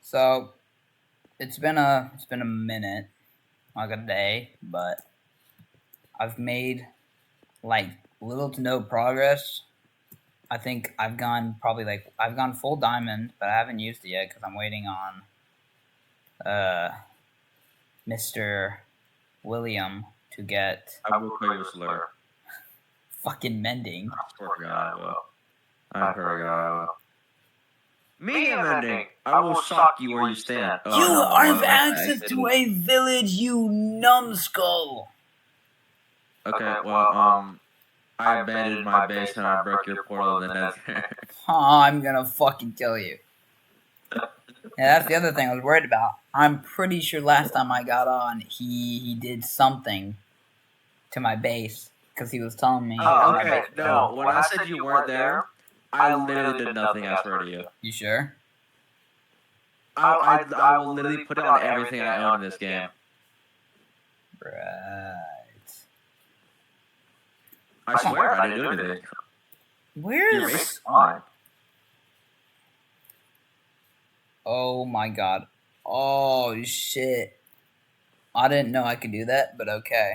So it's been a minute, like a day, but I've made like little to no progress. I think I've gone full diamond, but I haven't used it yet because I'm waiting on Mr. William to get. I will call you a slur. Fucking mending. I swear to God, I will. I swear to God, I will. Medium ending. I will shock you where you stand. You have access to a village, you numbskull. Okay, well, I abandoned my base and I broke your portal in the nether. I'm gonna fucking kill you. Yeah, that's the other thing I was worried about. I'm pretty sure last time I got on, he did something to my base because he was telling me. Oh, okay. No, when I said you weren't there, I literally did nothing. I swear to you. You sure? I will literally put it on everything I own in this game. Right. I swear I didn't do anything. Where's on? Oh my god. Oh shit. I didn't know I could do that, but okay.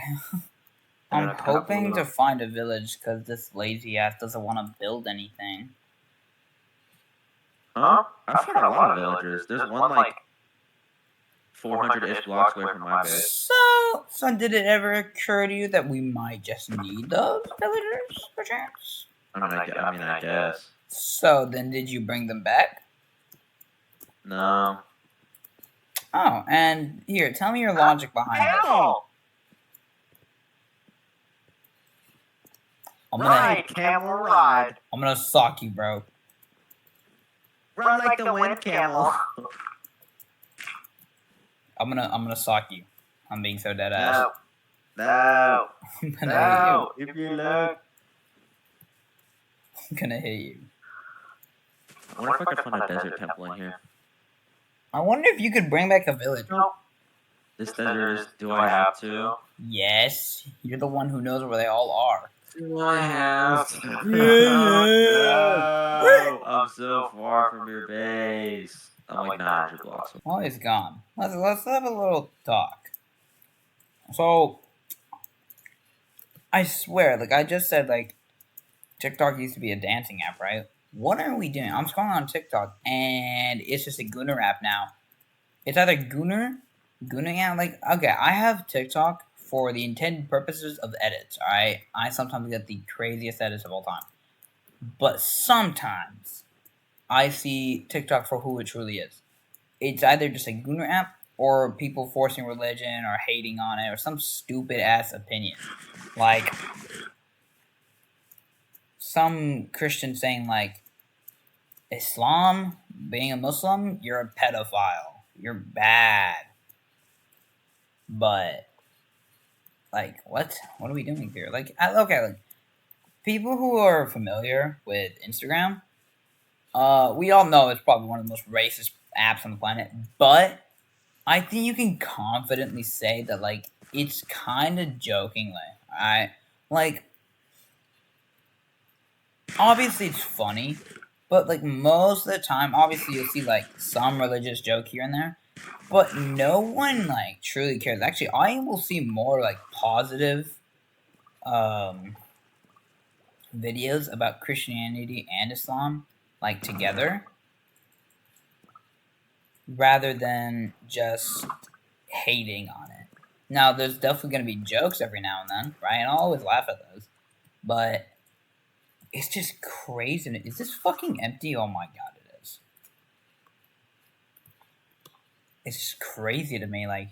I'm hoping to find a village because this lazy ass doesn't want to build anything. Huh? I found a lot of villagers. There's one like 400-ish blocks away from my base. So did it ever occur to you that we might just need those villagers, perchance? I mean, I guess. So then did you bring them back? No. Oh, and here, tell me your logic behind it. Camel, ride. I'm gonna sock you, bro. Run like the wind, camel. I'm gonna sock you. I'm being so dead ass. No. I'm gonna hit you. If you look. I'm gonna hit you. I wonder if I could find a desert temple in here. I wonder if you could bring back a village. This desert is, do I have to? Yes. You're the one who knows where they all are. Do I have to? No. I'm so far from your base. I'm like 900 blocks. Oh, he's gone. Let's have a little talk. So, I swear, like I just said, like TikTok used to be a dancing app, right? What are we doing? I'm scrolling on TikTok, and it's just a Gunner app now. It's either Gunner, yeah. Like, okay, I have TikTok for the intended purposes of edits. All right, I sometimes get the craziest edits of all time, but sometimes I see TikTok for who it truly is. It's either just a Gunner app or people forcing religion or hating on it or some stupid ass opinion. Like some Christian saying like Islam, being a Muslim, you're a pedophile. You're bad. But like what? What are we doing here? Like like people who are familiar with Instagram, we all know it's probably one of the most racist apps on the planet, but I think you can confidently say that like it's kind of jokingly, alright? Like obviously it's funny, but like most of the time, obviously you'll see like some religious joke here and there, but no one like truly cares. Actually, I will see more like positive videos about Christianity and Islam like together rather than just hating on it. Now, there's definitely going to be jokes every now and then, right? And I'll always laugh at those. But it's just crazy. Is this fucking empty? Oh my god, it is. It's just crazy to me. Like,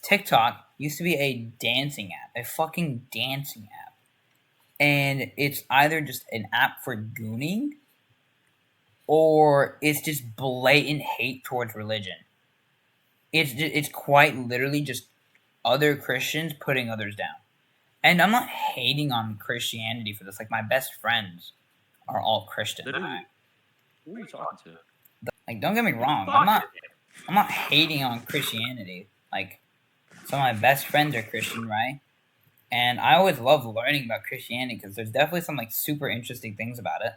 TikTok used to be a dancing app, a fucking dancing app. And it's either just an app for gooning or it's just blatant hate towards religion. It's quite literally just other Christians putting others down. And I'm not hating on Christianity for this. Like, my best friends are all Christian. Right? Who are you talking to? Like, don't get me wrong. I'm not hating on Christianity. Like, some of my best friends are Christian, right? And I always love learning about Christianity because there's definitely some, like, super interesting things about it.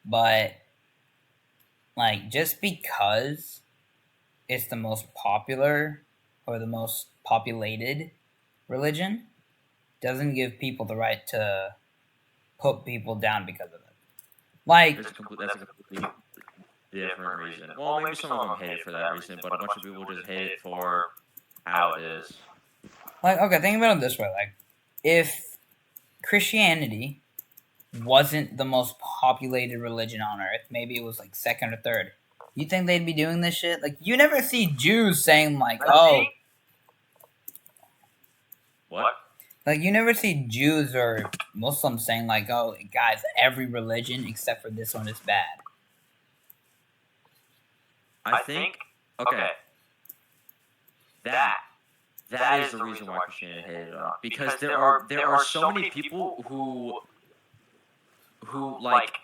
But like, just because it's the most popular or the most populated religion doesn't give people the right to put people down because of it. Like, That's a completely different reason. Well, maybe some of them hate it for that reason, but a bunch of people just hate it for how it is. okay, think about it this way. Like, if Christianity wasn't the most populated religion on earth, maybe it was like second or third, you think they'd be doing this shit? Like, you never see Jews saying, like, oh. What? Like, you never see Jews or Muslims saying, like, oh, guys, every religion except for this one is bad. I think, okay, that is the reason why Christianity hated it on. Because there are so many people who like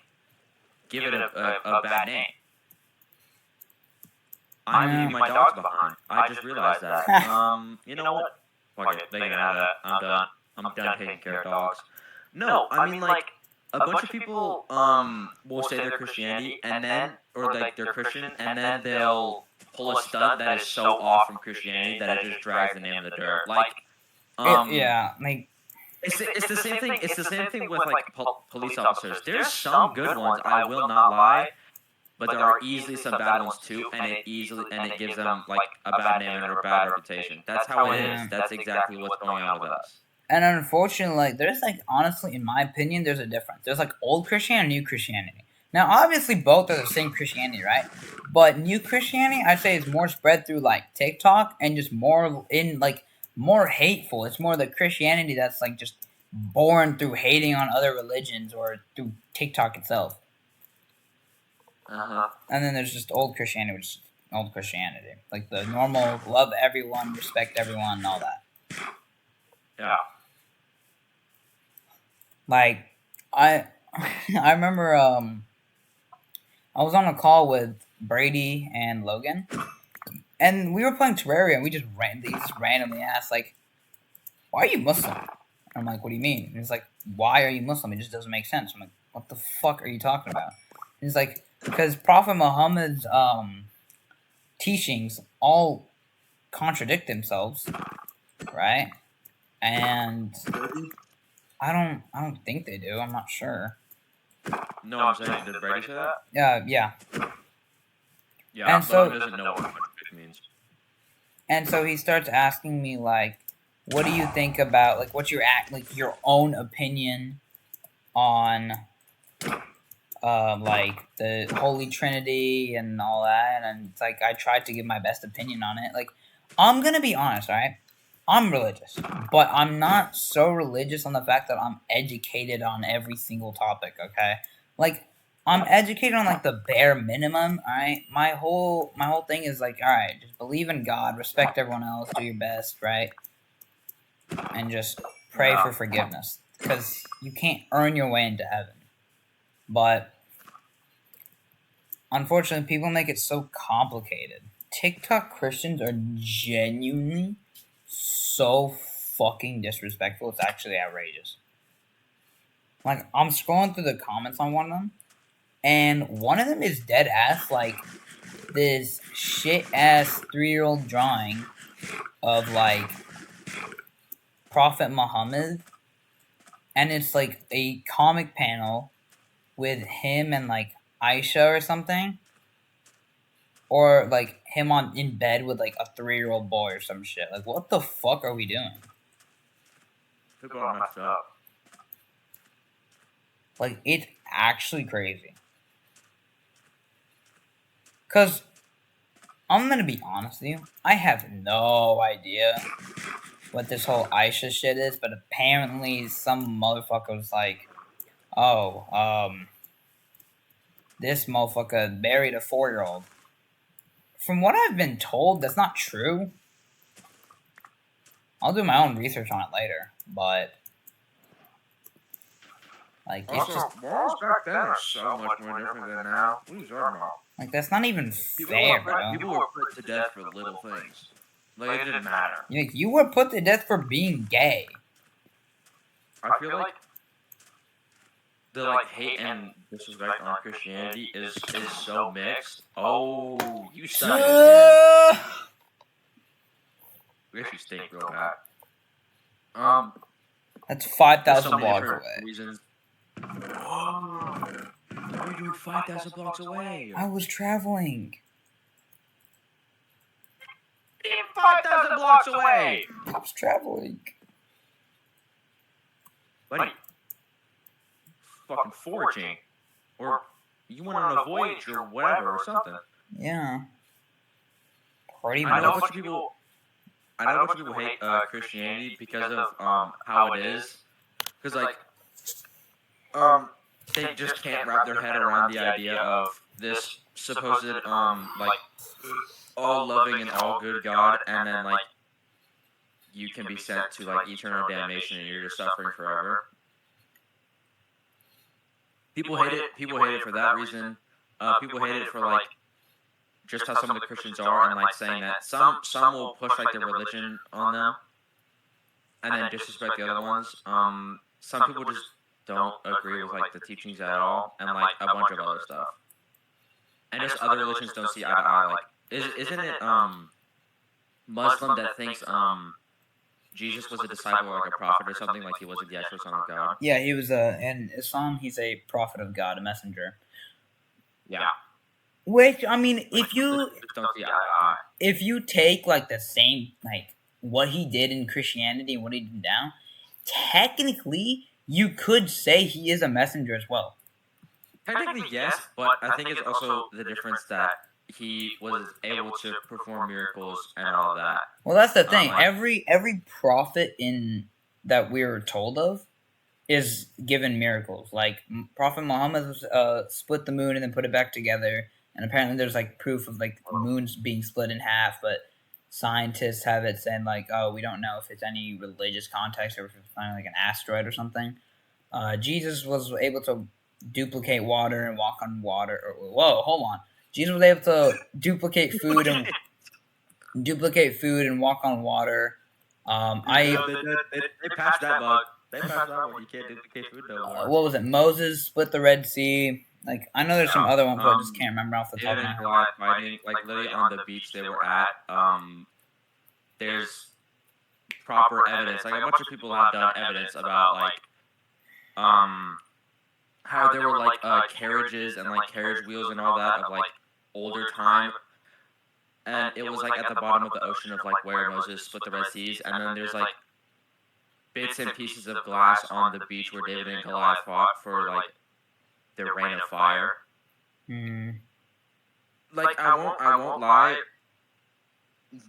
give it a bad name. I'm leaving my dogs behind. I just realized that. You know what? Fuck it. They can have that. I'm done. I'm done taking care of dogs. No, I mean like a bunch of people will say they're Christianity and then or like they're Christian and then they'll pull a stunt that is so off from Christianity that it just drags the name of the dirt. Like yeah, like it's the same thing. It's the same thing with like police officers. There's some good ones. I will not lie. But there are easily some bad ones too, and it gives them like a bad name and a bad reputation. That's how it is. That's exactly what's going on with us. And unfortunately, like, there's like, honestly, in my opinion, there's a difference. There's like old Christianity and new Christianity. Now, obviously, both are the same Christianity, right? But new Christianity, I'd say, is more spread through like TikTok and just more more hateful. It's more the Christianity that's like just born through hating on other religions or through TikTok itself. And then there's just old Christianity, which is old Christianity. Like the normal love everyone, respect everyone, and all that. Yeah. Like, I remember I was on a call with Brady and Logan, and we were playing Terraria, and they just randomly asked, like, why are you Muslim? And I'm like, what do you mean? And he's like, why are you Muslim? It just doesn't make sense. I'm like, what the fuck are you talking about? And he's like, because Prophet Muhammad's teachings all contradict themselves, right? And I don't think they do. I'm not sure. No, I'm saying, did Brady say that? Yeah. Yeah, And so he doesn't know what contradict means. And so he starts asking me, like, what do you think about, like, what's your own opinion on like the Holy Trinity and all that? And it's like I tried to give my best opinion on it. Like, I'm gonna be honest, right? I'm religious, but I'm not so religious on the fact that I'm educated on every single topic, okay? Like, I'm educated on like the bare minimum, alright? My whole thing is like, alright, just believe in God, respect everyone else, do your best, right? And just pray for forgiveness. Because you can't earn your way into heaven. But unfortunately, people make it so complicated. TikTok Christians are genuinely so fucking disrespectful. It's actually outrageous. Like, I'm scrolling through the comments on one of them, and one of them is dead ass like this shit ass 3-year-old drawing of like Prophet Muhammad, and it's like a comic panel with him and like Aisha or something, or like him in bed with like a 3-year-old boy or some shit. Like, what the fuck are we doing? People are messed up. Like, it's actually crazy. Cause I'm gonna be honest with you, I have no idea what this whole Aisha shit is, but apparently some motherfucker was like, oh, this motherfucker married a 4-year-old. From what I've been told, that's not true. I'll do my own research on it later, but like, it's just morals back then are so much more different than now. What are you talking about? like, that's not even fair, bro. People were put to death for little things. Like, it didn't matter. You were put to death for being gay. I feel like the like hate and disrespect on Christianity is so mixed. Oh, you suck again. We actually stink real bad. That's There's 5,000 so many blocks different away. reasons. Oh, what are you doing 5,000 blocks away? I was traveling. 5,000 blocks away. I was traveling. Buddy, fucking foraging, or you went on a voyage or whatever or something. Yeah. Pretty I know a much. bunch of people. I know a bunch of people hate Christianity because of how it is, because like they just can't wrap their head around the idea of this supposed like all loving and all good God, and then like you can be sent to like eternal damnation and you're just suffering forever. People hate it. People hate it for that reason. People hate it for like just how some of the Christians are, and like saying that some will push like their religion on them, and then disrespect the other ones. Some people just don't agree with like the teachings at all, and like a bunch of other stuff. And just other religions don't see eye to eye. Like, isn't it Muslim that thinks Jesus was a disciple or like a prophet or something, like he wasn't the actual Son of God? Yeah, he was in Islam, he's a prophet of God, a messenger. Yeah. Which, I mean, if you don't see eye to eye. If you take like the same, like what he did in Christianity and what he did now, technically you could say he is a messenger as well. Technically, yes, but I think it's also the difference that he was able to perform miracles and all that. Well, that's the thing. Every prophet in that we're told of is given miracles. Like Prophet Muhammad split the moon and then put it back together, and apparently there's like proof of like the moon's being split in half, but scientists have it saying like, oh, we don't know if it's any religious context or if it's finally like an asteroid or something. Jesus was able to duplicate water and walk on water. Whoa, hold on. Jesus was able to duplicate food and walk on water. They passed that bug. They passed that one. You can't duplicate food no more. What was it? Moses split the Red Sea. Like I know there's some other ones, but I just can't remember off the top of my head. Fighting, like literally on the beach they were at. There's proper evidence. Like a bunch of people have done evidence about like how there were like carriages and like carriage wheels and all that of like older time, and it was like at the bottom of the ocean of like where Moses split the Red Seas, and then there's like bits and pieces of glass on the beach where David and Goliath fought for like their rain of fire. Like I won't lie.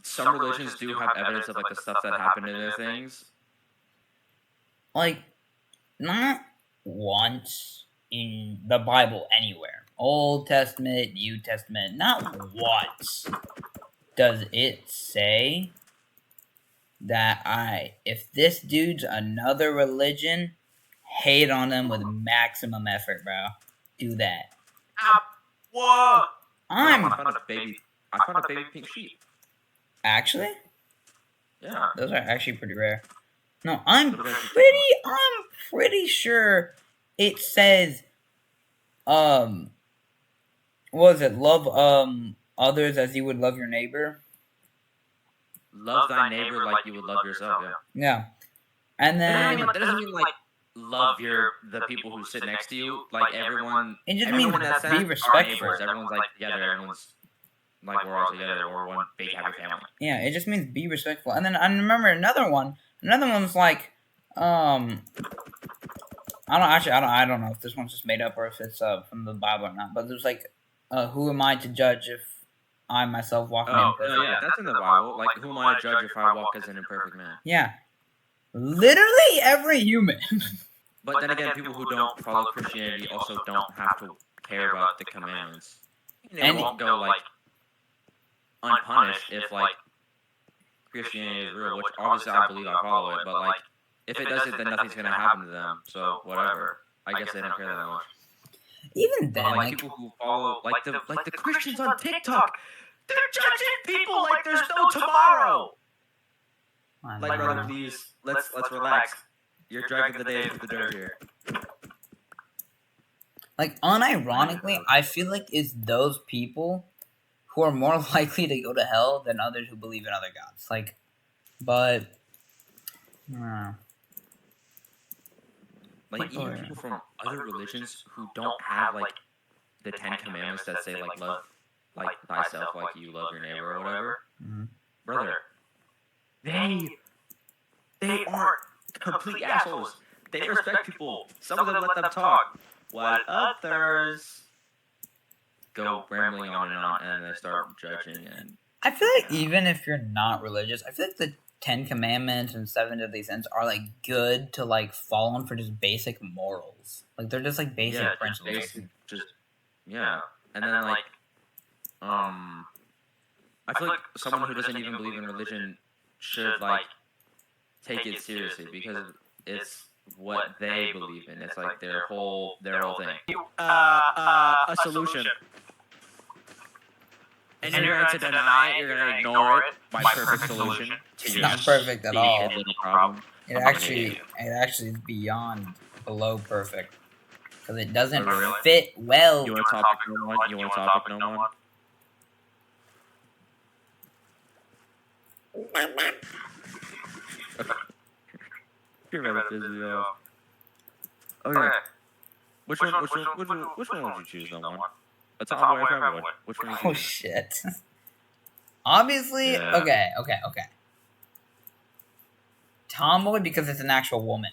Some religions do have evidence of like the stuff that happened in their things. Like, not once in the Bible anywhere. Old Testament, New Testament, not once does it say that if this dude's another religion, hate on them with maximum effort, bro. Do that. Whoa! I found a baby pink sheep. Actually? Yeah. Those are actually pretty rare. No, I'm pretty sure it says what was it? Love others as you would love your neighbor. Love thy neighbor like you would love yourself, yeah. Yeah. And then that doesn't mean like love the people who sit next to you, like everyone. It just means be respectful. Everyone's like together. Everyone's like we're all together. We're one big happy family. Yeah, it just means be respectful. And then I remember another one. Another one was like, I don't know if this one's just made up or if it's from the Bible or not. But there's like, who am I to judge if I myself walk in imperfect? Yeah, that's in the Bible. Like, who am I to judge if I walk as an imperfect man? Yeah, literally every human. But then again, people who don't follow Christianity also don't have to care about the commandments. And won't go like unpunished if like Christianity is real, which obviously I believe I follow it, but like if it doesn't, then nothing's gonna happen to them. So whatever. I guess they don't care that much. Even then, but, like people who follow like the Christians on TikTok, they're judging people like there's no tomorrow. Like, brother, please, let's relax. You're dragging the day into the dirt here. Like, unironically, I feel like it's those people who are more likely to go to hell than others who believe in other gods. Like, but. Like even people from other religions who don't have like the Ten Commandments that say like love like thyself like you love your neighbor or whatever, brother, they aren't complete assholes. They respect people. Some of them let them talk, while others go rambling on and they start judging. And I feel like even if you're not religious, I feel like the Ten Commandments and Seven Deadly Sins are like good to like fall on for just basic morals. Like they're just like basic principles. And then like I feel like someone who doesn't even believe in religion should like take it seriously because it's what they believe in. It's like their whole thing. A solution. And you're going to deny it. You're going to ignore it. My perfect solution. It's not perfect at all. Little problem. It actually is beyond below perfect because it doesn't fit well. You want topic no one? You want topic no one? You're really busy though. Okay. Which one would you choose, no one? A tomboy for everyone. Which one? Oh shit. Obviously, Yeah. okay. Tomboy because it's an actual woman.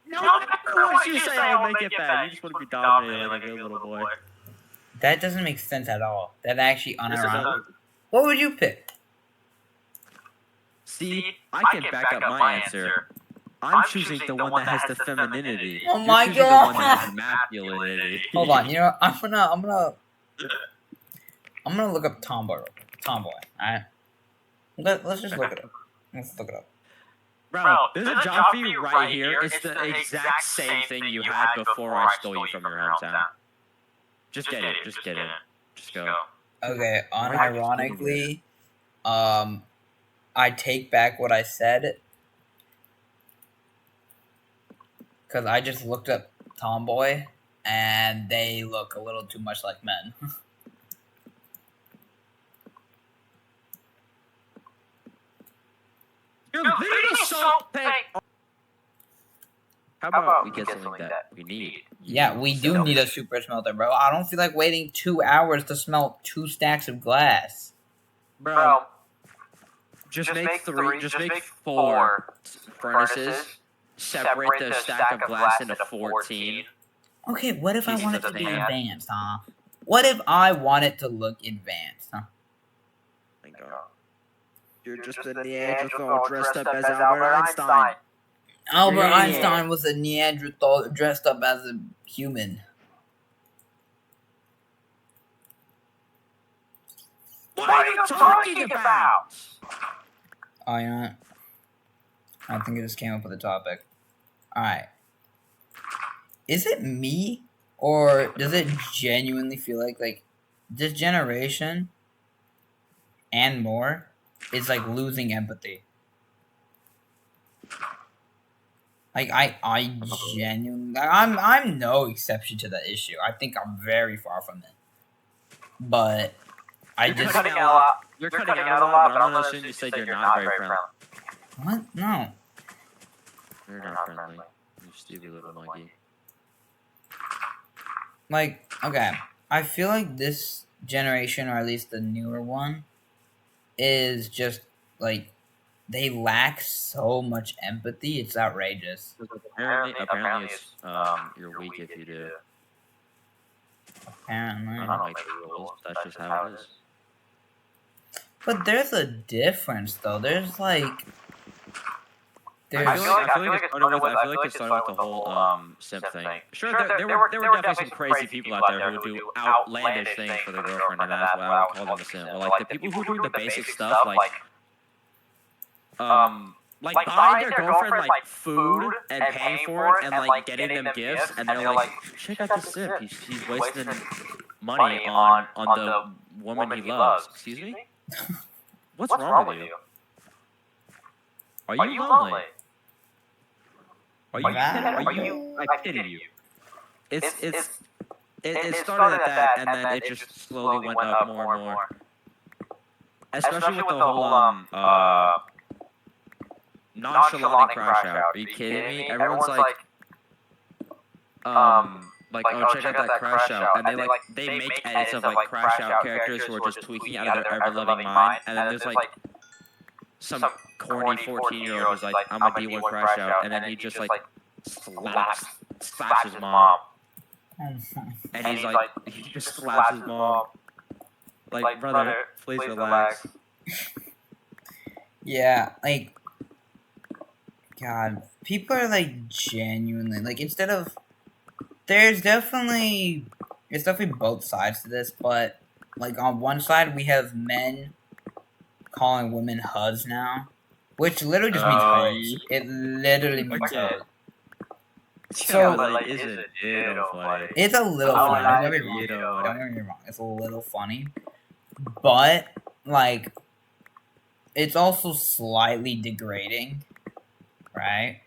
No, what you say? I'll make it bad. You just want to be dominated like a little boy. That doesn't make sense at all. That actually Yes, it unironic. does. What would you pick? See, I can back up my answer. I'm choosing the one that has the femininity. Oh You're my choosing the one that God. has masculinity. Hold on, you know, I'm gonna look up tomboy. Tomboy, alright. Let's just look it up. Let's look it up. Bro, there's a Joffrey right here. It's the exact same thing you had before I stole you from your hometown. Just get it. Just get it. Just go. Okay, unironically, I take back what I said because I just looked up tomboy and they look a little too much like men. You're literally so How about we get something that we need? Yeah, we do need a super smelter, bro. I don't feel like waiting 2 hours to smelt 2 stacks of glass. Bro, just make 4 furnaces. Separate the stack of glass into 14. Okay, what if I Pieces want it of to be sand. advanced, huh? What if I want it to look advanced, huh? Thank God. You're just a Neanderthal dressed up as Albert Einstein. Albert Yeah. Einstein was a Neanderthal dressed up as a human. What are you talking about? Oh, you know what? I think I just came up with a topic. Alright. Is it me? Or does it genuinely feel like this generation and more is like losing empathy? Like I genuinely I'm no exception to that issue. I think I'm very far from it. But I You're just cutting out a lot. You're cutting out a lot, but I'm gonna assume you said you're not very friendly. what? No. You're not friendly. You stupid little monkey. Like, okay. I feel like this generation, or at least the newer one, is just like they lack so much empathy. It's outrageous. Apparently, it's you're weak if you do. Apparently. I don't make the rules. That's just how it is. But there's a difference, though. There's like. There's. I feel like it started with the whole simp thing. Sure, there were definitely some crazy people out there who do outlandish things for their girlfriend, and that's why I would call them a simp. But like the people who do the basic stuff, like buying their girlfriend like food and paying for it and like getting them gifts, and they're like, check out this simp. He's wasting money on the woman he loves. Excuse me? What's wrong with you? Are you lonely? Are you? Wow. Are you? I pity you. It's it started at that, and then it just slowly went up more and more. Especially with the whole nonchalant and crash out. Are you kidding me? Everyone's oh, check out that crash out, and they make edits of crash out characters who are just tweaking out of their ever loving mind, and then there's some corny 14-year-old who's like, I'm a D1 crash out, and then he just slaps his mom, and he's like, he just slaps his mom. Like, brother, please relax. Yeah, like, God, people are genuinely instead of there's definitely both sides to this, but on one side we have men calling women HUDs now, which literally just means HUDs. It literally means HUDs. So is it a little funny? It's a little funny. Don't get me wrong. It's a little funny, but it's also slightly degrading, right?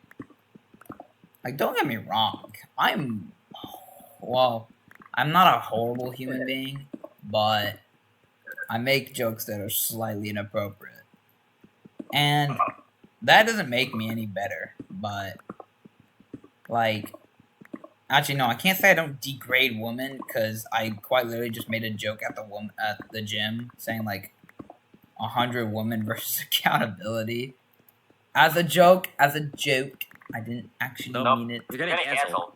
Don't get me wrong. I'm not a horrible human being, but I make jokes that are slightly inappropriate. And that doesn't make me any better, but actually no, I can't say I don't degrade women, because I quite literally just made a joke at the gym saying 100 women versus accountability. As a joke. I didn't actually mean it. You're getting canceled.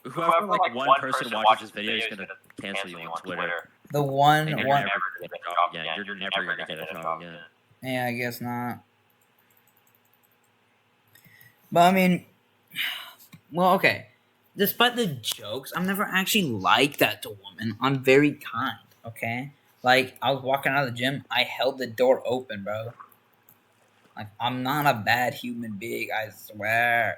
Whoever one person watches this video is gonna cancel you on Twitter. The one. You're never gonna get a job again. You're never gonna get a job again. Yeah, I guess not. But I mean, well, okay. Despite the jokes, I'm never actually like that to women. I'm very kind. Okay. I was walking out of the gym. I held the door open, bro. I'm not a bad human being, I swear.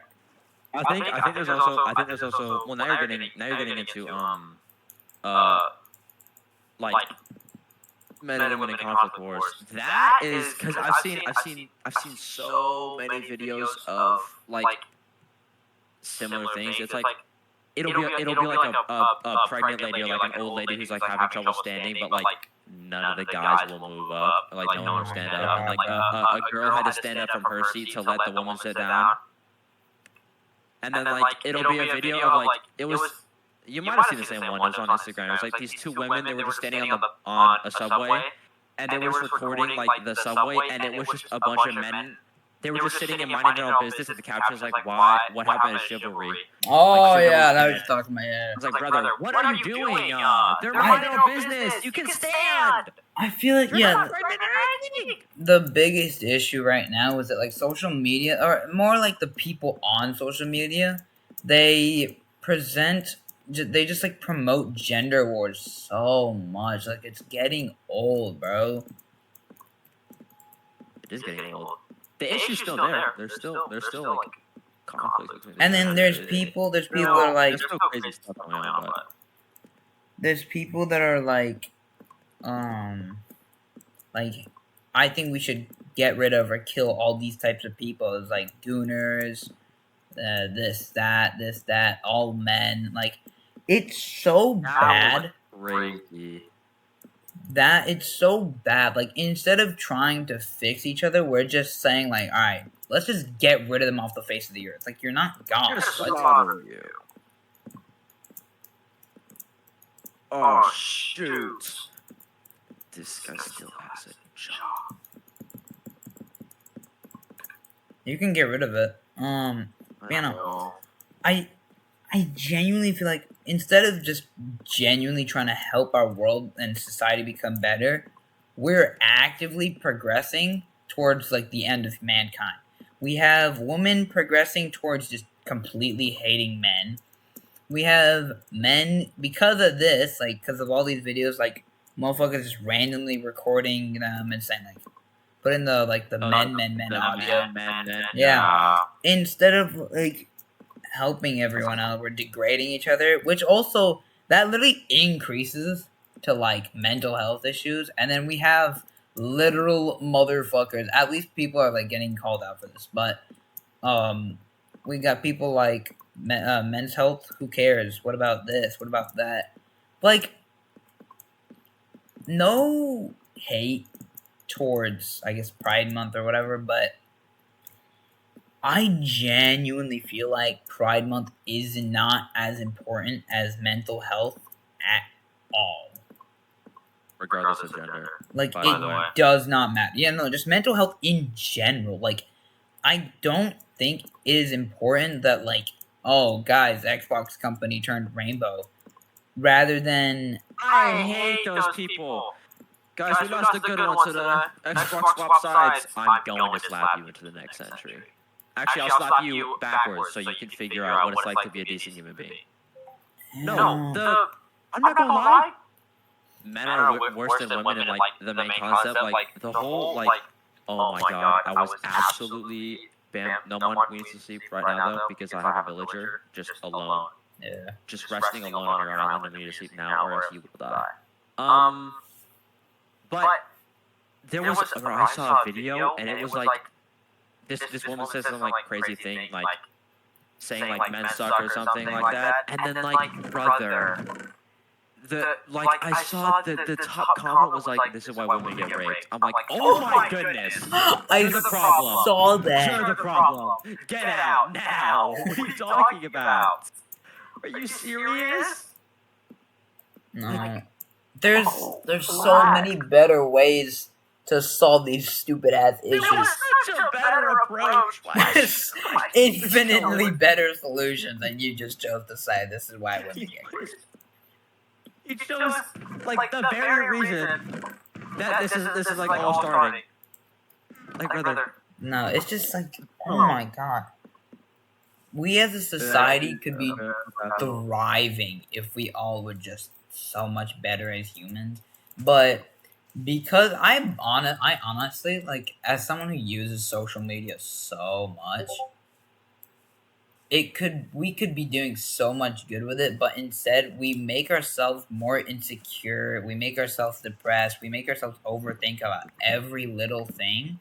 I think there's also well, now you're getting into men and women in conflict wars. That is because I've seen so many videos of similar things. It's it'll be a pregnant lady or an old lady who's having trouble standing, but none of the guys will move up. No one will stand up. And a girl had to stand up from her seat to let the woman sit down. And then it'll be a video of it was, you might have seen the same one. It was on Instagram. It was these two women. They were just standing on a subway, and they were just recording the subway, and it was just a bunch of men. They were just sitting and minding their own business, and the caption was why? What happened to chivalry? Oh yeah, that was stuck in my head. I was brother, what are you doing? They're minding their own business. You can stand. I feel the biggest issue right now is that social media, or more the people on social media, they just promote gender wars so much. It's getting old, bro. It is getting old. The issue's still there. There's still conflicts between. And then there's people that are there's still crazy stuff going on, but there's people that are I think we should get rid of or kill all these types of people. It's gooners, this, that, all men. It's so bad. Crazy. That it's so bad. Instead of trying to fix each other, we're just saying all right, let's just get rid of them off the face of the earth. You're not God. You. Oh shoot! This guy still has a job. You can get rid of it. I genuinely feel instead of just genuinely trying to help our world and society become better, we're actively progressing towards the end of mankind. We have women progressing towards just completely hating men. We have men, because of this, because of all these videos, motherfuckers just randomly recording them and saying putting the men audio. Yeah. Instead of helping everyone out, we're degrading each other, which also that literally increases to mental health issues. And then we have literal motherfuckers, at least people are getting called out for this, but we got people men's health, who cares, what about this, what about that, like, no hate towards, I guess, Pride Month or whatever, but I genuinely feel like Pride Month is not as important as mental health at all. Regardless of gender. Like, By it the way. does not matter. Yeah, no, just mental health in general. Like, I don't think it is important that, like, oh, guys, Xbox company turned rainbow. Rather than... I hate those people. Guys, we lost a good one today. Xbox swap sides. I'm going to slap you into the next century. Actually, I'll slap you backwards so you can figure out what it's like to be a decent human being. No, I'm not gonna lie. Men are worse than women in, like, the main concept. Like, the whole, like, oh my god, I was absolutely... Bam, no one needs to sleep right now, though, because I have a villager just alone. Yeah. Just resting alone on your island, and we need to sleep now, or else he will die. But there was... Bro, I saw a video, and it was like... This woman said some, like, crazy thing, like... saying, like, men suck or something like that. And then, like, brother... I saw the top comment was like, this is why women get raped. I'm like, oh my goodness. I the problem. saw that. You're the problem. Get out now. What are you talking about? Are you serious? No. There's so many better ways to solve these stupid ass issues. There was such a better approach. There's infinitely better solutions, and you just chose to say this is why women get raped. It shows, like, the very reason that this is like, all starting. Like, brother. No, it's just like, oh my god. We as a society could be thriving if we all were just so much better as humans. But because I honestly, like, as someone who uses social media so much, we could be doing so much good with it, but instead we make ourselves more insecure, we make ourselves depressed, we make ourselves overthink about every little thing.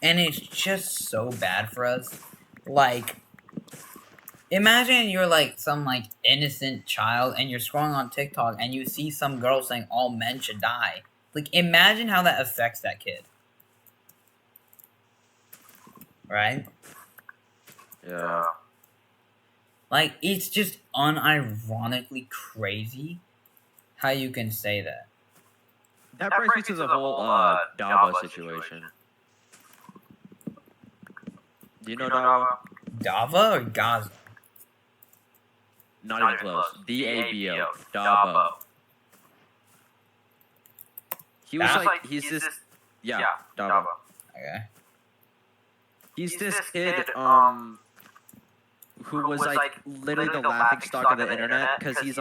And it's just so bad for us. Like, imagine you're like some like innocent child and you're scrolling on TikTok and you see some girl saying all men should die. Like, imagine how that affects that kid. Right? Yeah. Like, it's just unironically crazy how you can say that. That brings me to the whole Dava situation. Do you know Dava? Dava or Gaza? Not even close. D-A-B-O. Davo. He was like, he's this... Yeah, Davo. Okay. He's this kid, who was like literally the laughing stock of the internet because he's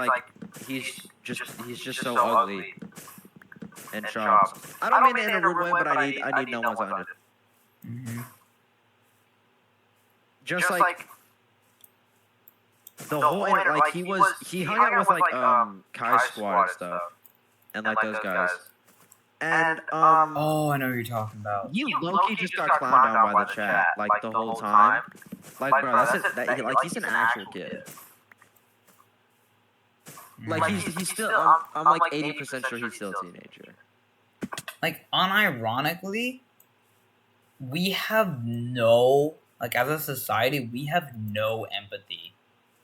just so ugly and chops. I don't mean it in a rude way, but I need no one's on it. Just like the whole internet, like he hung out with like Kai Squad and stuff, and like those guys. And oh, I know what you're talking about. You low-key just got clowned down by the chat like the whole time. Like, bro, like he's an actual kid. Like he's still I'm like 80% sure he's still a teenager. Like, unironically, we have no, like, as a society, we have no empathy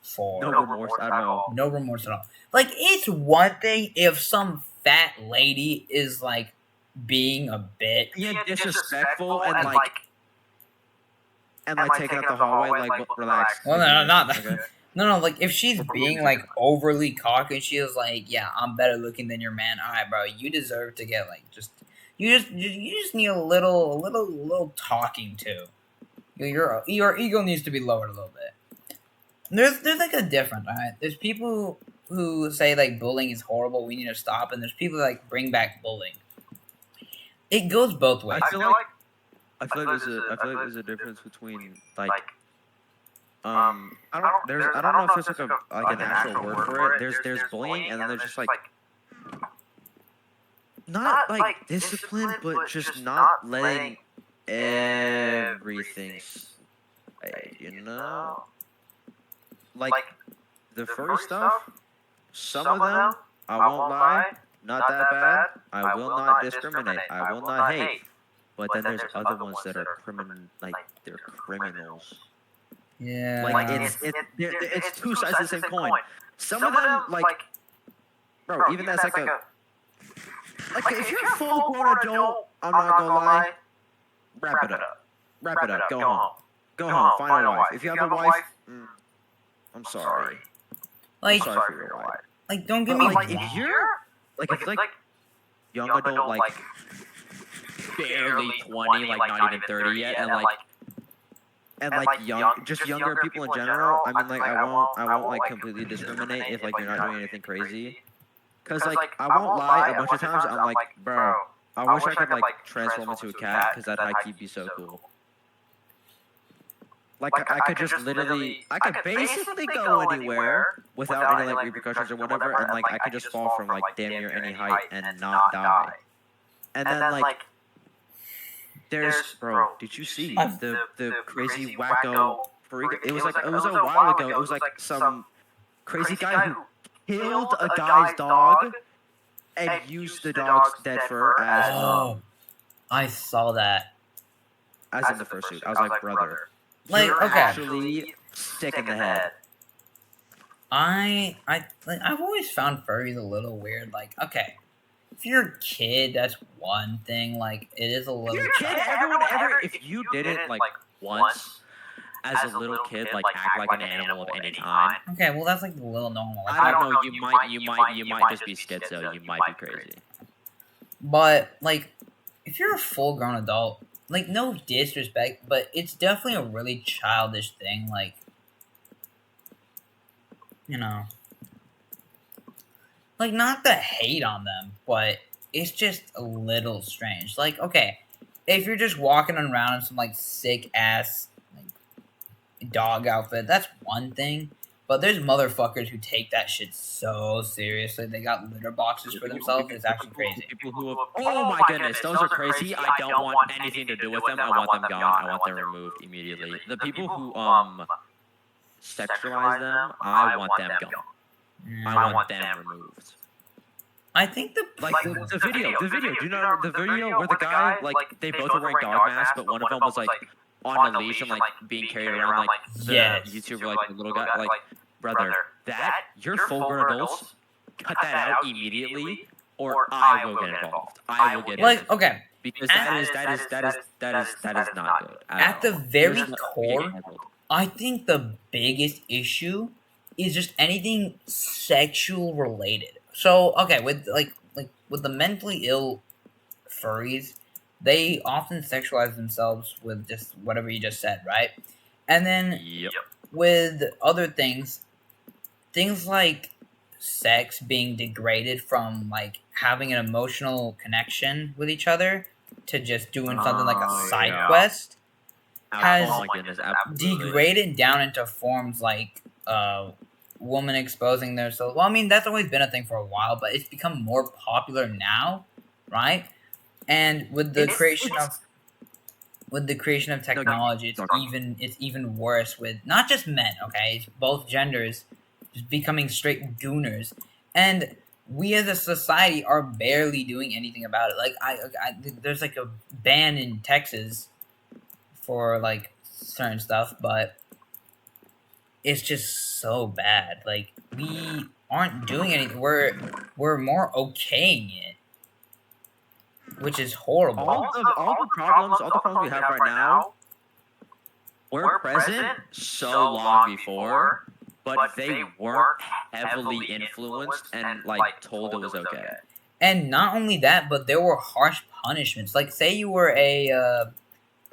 for... No remorse at all. No remorse at all. Like, it's one thing if some fat lady is, like, being a bit... Yeah, disrespectful and, like... And, like, taking up the hallway, like, relax. Well, no, not that. Okay. No, like, if she's being, like, overly cocky and she is like, yeah, I'm better looking than your man, alright, bro, you deserve to get, like, just... You just need a little talking to. Your ego needs to be lowered a little bit. There's like a difference, alright? There's people who say, like, bullying is horrible, we need to stop, and there's people that, like, bring back bullying. It goes both ways. I feel like there's a difference between, like, I don't know if there's like an actual word for it. There's bullying, and then there's just like not like discipline, but just not letting everything slide, you know? Like the furry stuff, some of them, I won't lie, not that bad. I will not discriminate. I will not hate. But then there's other ones that are they're criminals. Yeah. Like it's two sides of the same coin. Some of them bro, even that's like if you're a full grown adult, I'm not gonna lie, wrap it up. Wrap it up. Go home. Go home. Find a wife. If you have a wife, I'm sorry. Like, I'm sorry for your wife. like, don't get me wrong. If you're young adult, barely 20, not even 30 yet, and younger people in general. I mean, I won't completely discriminate if you're not doing anything crazy. Cause I won't lie, a bunch of times I'm like, bro, I wish I could transform into a cat, cause that'd high key be so cool. I could just literally, I could basically go anywhere without any repercussions or whatever, and I could just fall from damn near any height and not die. And then there's did you see the crazy wacko freak? It was a while ago. It was some crazy guy who killed a guy's dog and used the dog's dead fur as I saw that. As in the fursuit. I was like, brother. You're okay. Actually sick in the head. I've always found furries a little weird. Okay, if you're a kid, that's one thing. It is a little. If you're a kid, everyone ever. If you didn't once, as a little kid, act like an animal of any kind. Okay, well that's a little normal. I don't know. You might just be schizo. You might be crazy. But if you're a full-grown adult. No disrespect, but it's definitely a really childish thing, not to hate on them, but it's just a little strange. Okay, if you're just walking around in some, sick-ass, dog outfit, that's one thing, but there's motherfuckers who take that shit so seriously. They got litter boxes for themselves. It's actually crazy. People who oh my goodness, those are crazy. I don't want anything to do with them. I want them gone. I want them removed immediately. The people who sexualize them, I want them gone. I want them removed. I think the video. Do you know the video where the guy they both were wearing dog masks, but one of them was on a leash and being carried around the YouTuber the little guy brother, that you're full-grown adults, cut that out immediately, or I will get involved. I will get involved. Okay, because that is not good. At the very core, I think the biggest issue is just anything sexual related. So okay, with with the mentally ill furries, they often sexualize themselves with just whatever you just said, right? And then with other things like sex being degraded from having an emotional connection with each other to just doing something like a side quest has degraded down into forms woman exposing themselves. Well, I mean, that's always been a thing for a while, but it's become more popular now, right? And with the creation of technology, it's even worse with not just men, okay? It's both genders just becoming straight gooners. And we as a society are barely doing anything about it. There's a ban in Texas for certain stuff, but it's just so bad. We aren't doing anything. We're more okaying it, which is horrible. All the problems we have right now were present so long before, but they weren't heavily influenced and told it was okay. And not only that, but there were harsh punishments. Say you were a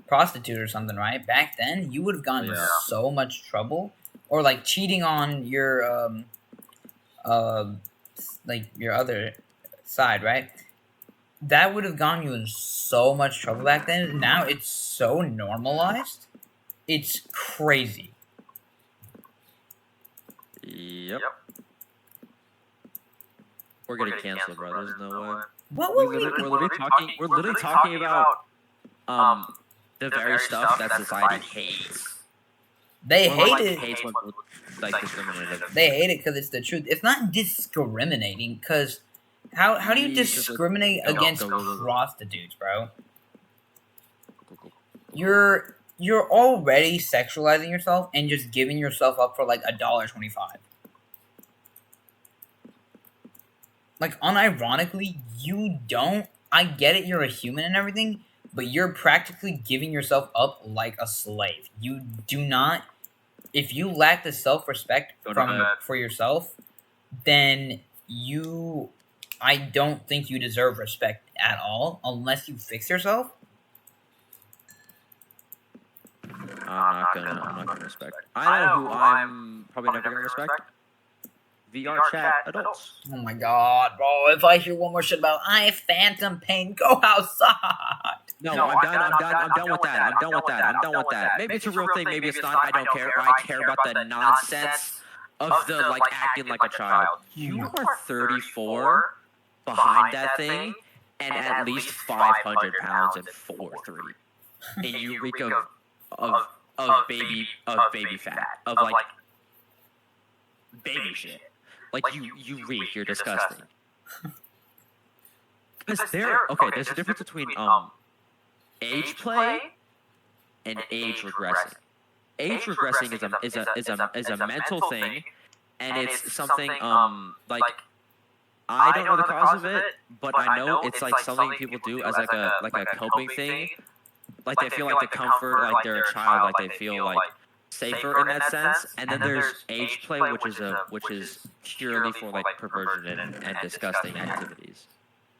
prostitute or something, right? Back then, you would have gotten so much trouble, or cheating on your your other side, right? That would have gotten you in so much trouble back then. Now it's so normalized. It's crazy. Yep. We're gonna cancel, bro. There's no way. We're literally talking about the very stuff that society hates. They hate it. Hates when like discriminative. They hate it because it's the truth. It's not discriminating because how do you discriminate against prostitutes, bro? You're already sexualizing yourself and just giving yourself up for like $1.25. Like, unironically, you don't. I get it, you're a human and everything, but you're practically giving yourself up like a slave. You do not. If you lack the self-respect for yourself, then I don't think you deserve respect at all unless you fix yourself. I'm not gonna respect. I know who I'm probably never gonna respect. VR chat adults. Oh my god, bro! If I hear one more shit about I have phantom pain, go outside. No, I'm done with that. Maybe it's a real thing. Maybe it's not. I don't care. I care about the nonsense of the like acting like a child. You are 34 behind that thing, and at least 500 pounds and 4'3", and you reek of baby fat, of like baby shit. Like you reek. You're disgusting. Because there's a difference between age play and age regressing. Age regressing is a mental thing, and it's something like I don't know the cause of it, but I know it's like something people do as like a coping thing. Like they feel like the comfort, like they're a child, like they feel like safer in that sense. And then there's age play, which is purely for like perversion and disgusting activities.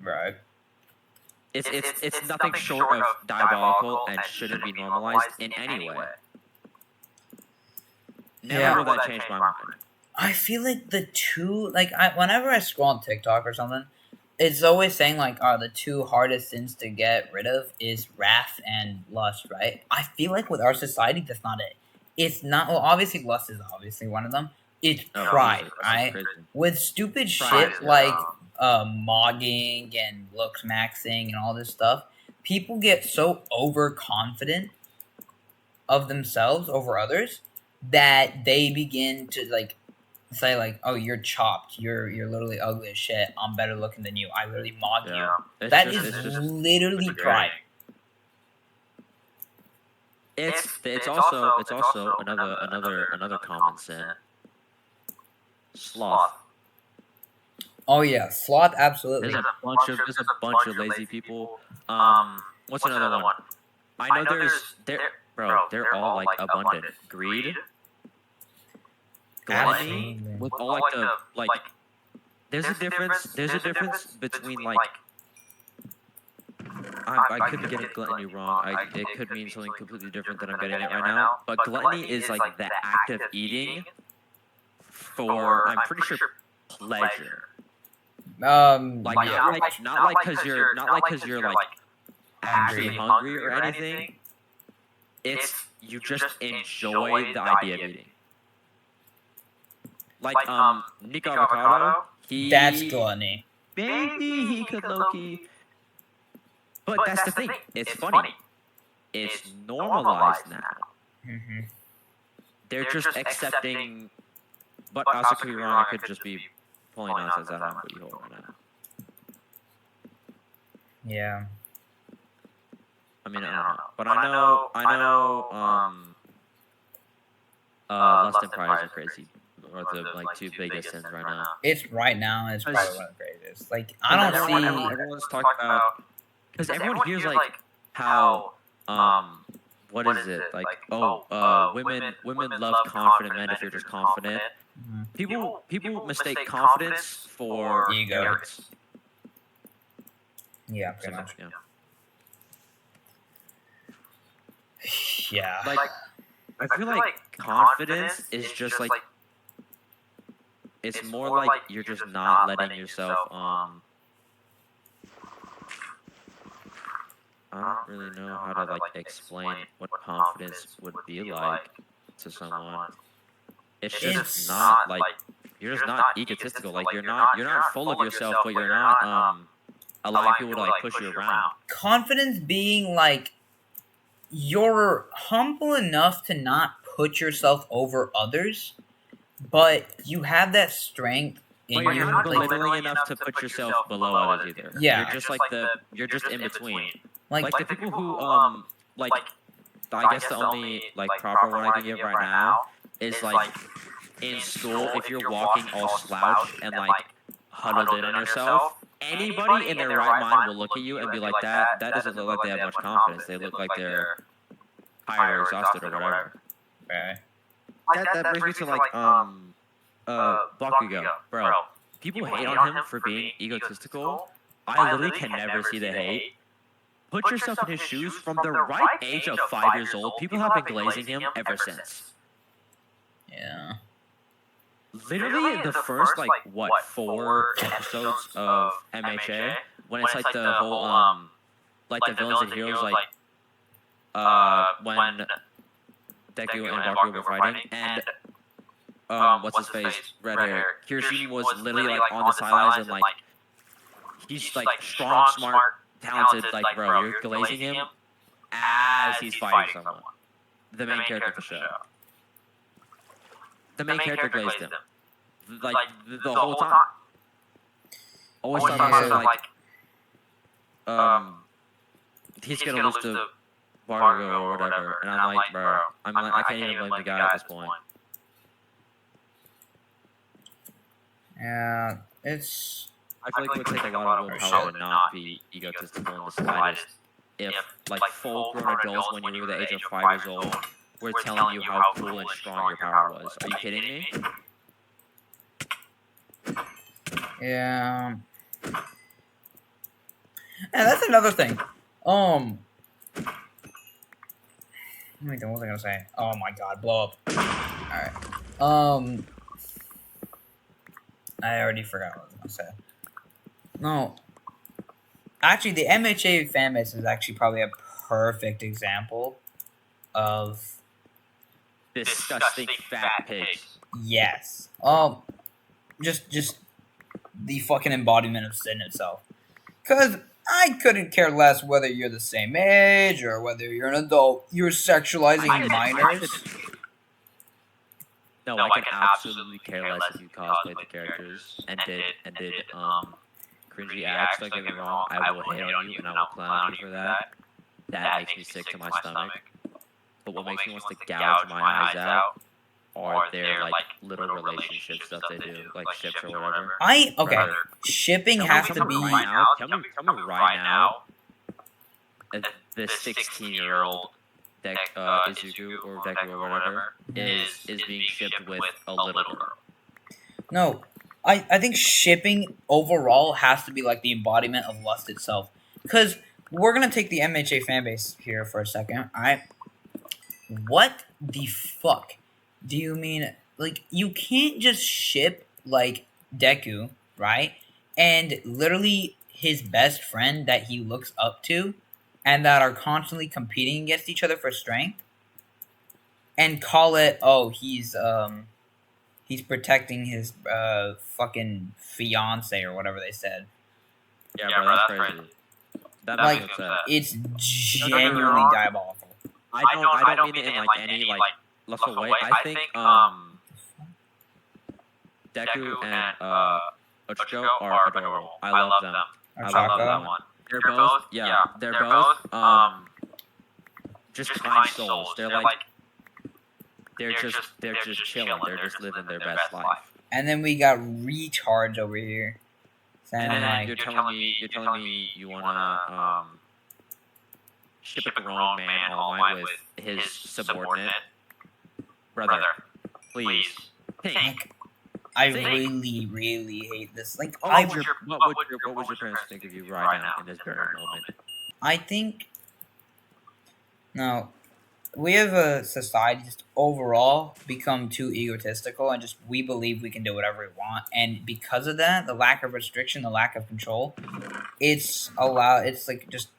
Right. It's nothing short of diabolical and shouldn't be normalized in any way. Never will that change my mind. I feel like the two, like, whenever I scroll on TikTok or something, it's always saying, like, the two hardest sins to get rid of is wrath and lust, right? I feel like with our society, that's not it. It's not, well, obviously, lust is obviously one of them. It's pride, right? With stupid shit like mogging and looks maxing and all this stuff, people get so overconfident of themselves over others that they begin to, like, say like, "Oh, you're chopped. You're literally ugly as shit. I'm better looking than you. I literally mogged you." That is literally pride. It's also another common sin. Sloth. Oh yeah, sloth, absolutely. There's a bunch of lazy people. What's another one? I know they're all like abundant. Greed. Gluttony, with all like the like, there's a difference between like, I could be getting gluttony wrong. It could mean something completely different than I'm getting it right now. But gluttony is like the act of eating for, I'm pretty sure, pleasure. Like not like because you're like actually hungry or anything. It's you just enjoy the idea of eating. Like Nico Avocado, that's gluttony. Maybe he could low-key. But that's the thing. It's funny. It's normalized now. Mm-hmm. They're just accepting. But also could be wrong. I could just be pulling nonsense out of what you hold right now. Yeah. I mean, I don't know. But I know. Lust and pride are crazy. Are the like two biggest sins right now. It's right now. It's probably one of the greatest. Like I don't see. Everyone's talking about, because everyone hears like how what is it like? Women love confident men if you're just confident. Mm-hmm. People mistake confidence for ego. arrogance. Yeah, pretty much. Yeah. Like I feel like confidence is just like, it's more like you're just not letting yourself I don't really know how to like explain what confidence would be like to someone. It's just not like, you're just not egotistical. Like you're not full of yourself, but you're not allowing people to like push you around. Confidence being like, you're humble enough to not put yourself over others, but you have that strength in But you're you, not like, belittling enough to put yourself below others either. Yeah. You're just in between. like, Like the people who like I guess the only like proper one I can give right now is like in school if you're walking all slouched and like huddled in on yourself, anybody in their right mind will look at you and be like that doesn't look like they have much confidence. They look like they're tired or exhausted or whatever. okay. That brings me to like Bakugo, bro. People hate on him for being egotistical. I literally can never see the hate. Put yourself in his shoes. From the right age of 5 years old, people have been glazing him ever since. Yeah. Literally, the first like what 4 episodes of MHA, when it's like the whole like the villains and heroes like when Deku and Bakugo were fighting, and what's his face, red hair, Kirishima was literally like on the sidelines and like he's like strong, smart, talented, like bro, you're glazing him as he's fighting someone. The main character of the show. The main character glazed him. Like the whole time. Always thought about like he's gonna lose to Bakugo or whatever, and I'm like, bro, I can't even blame the guy at this point. Yeah, it's I feel like it would take a lot of willpower to not be egotistical in the slightest. If, like, full-grown adults, when you were the age of 5 years old, were telling you how cool and strong your power was. Are you kidding me? yeah. And that's another thing. Let me think, what was I gonna say? Oh my god, blow up. Alright. I already forgot what I was gonna say. No. Actually, the MHA fanbase is actually probably a perfect example of Disgusting fat pigs. yes. Just the fucking embodiment of sin itself. Cause I couldn't care less whether you're the same age or whether you're an adult. You're sexualizing minors. No, I can absolutely care less if you cosplayed the characters and did cringy acts. Don't get me wrong, I will hate on you and I will clown you for that. That makes me sick to my stomach. But what makes me want to gouge my eyes out are their like little relationship stuff they do, like ships or whatever. Okay. Shipping has to be. Right now, tell me right now, this 16-year-old Izuku or Deku or whatever is being shipped with a little girl. No, I think shipping overall has to be like the embodiment of lust itself. Because we're gonna take the MHA fanbase here for a second. Alright. What the fuck do you mean? Like, you can't just ship like Deku, right? And literally his best friend that he looks up to and that are constantly competing against each other for strength and call it, oh, he's protecting his fucking fiance or whatever they said. Yeah, bro, that's crazy. That Like, makes sense. it's genuinely diabolical. I don't mean it in like any like lustful way. I think Deku and Ochako are adorable. I love them. I love them. They're both they're both just kind souls. They're just chilling. They're just living their best life. And then we got retards over here. Saying And like, you're telling me you wanna ship a grown man all night with his subordinate? Brother, please. Think. I really, really hate this. Like, What would your parents think of you right now in this very moment? I think no, we have a society just overall become too egotistical and just we believe we can do whatever we want, and because of that, the lack of restriction, the lack of control, it's like just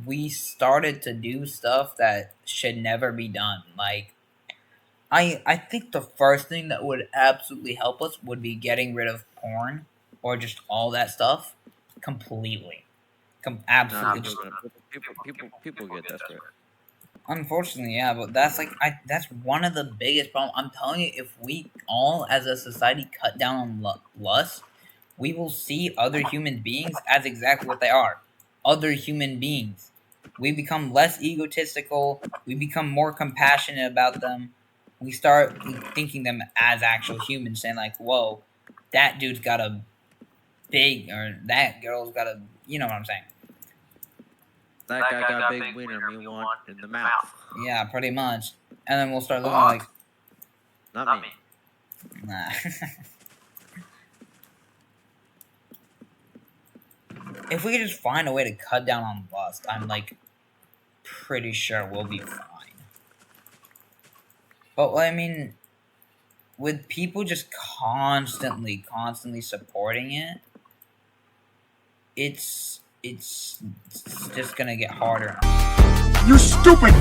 we started to do stuff that should never be done. Like, I think the first thing that would absolutely help us would be getting rid of porn or just all that stuff completely. Absolutely. People get desperate. Unfortunately, yeah, but that's like that's one of the biggest problems. I'm telling you, if we all as a society cut down on lust, we will see other human beings as exactly what they are, other human beings. We become less egotistical. We become more compassionate about them. We start thinking them as actual humans, saying like, "Whoa, that dude's got a big," or "that girl's got a," you know what I'm saying? That guy got a big wiener, me one in the mouth. Yeah, pretty much. And then we'll start looking like, Not me. nah. If we could just find a way to cut down on lust, I'm like pretty sure we'll be fine. But I mean, with people just constantly supporting it, it's just gonna get harder. You stupid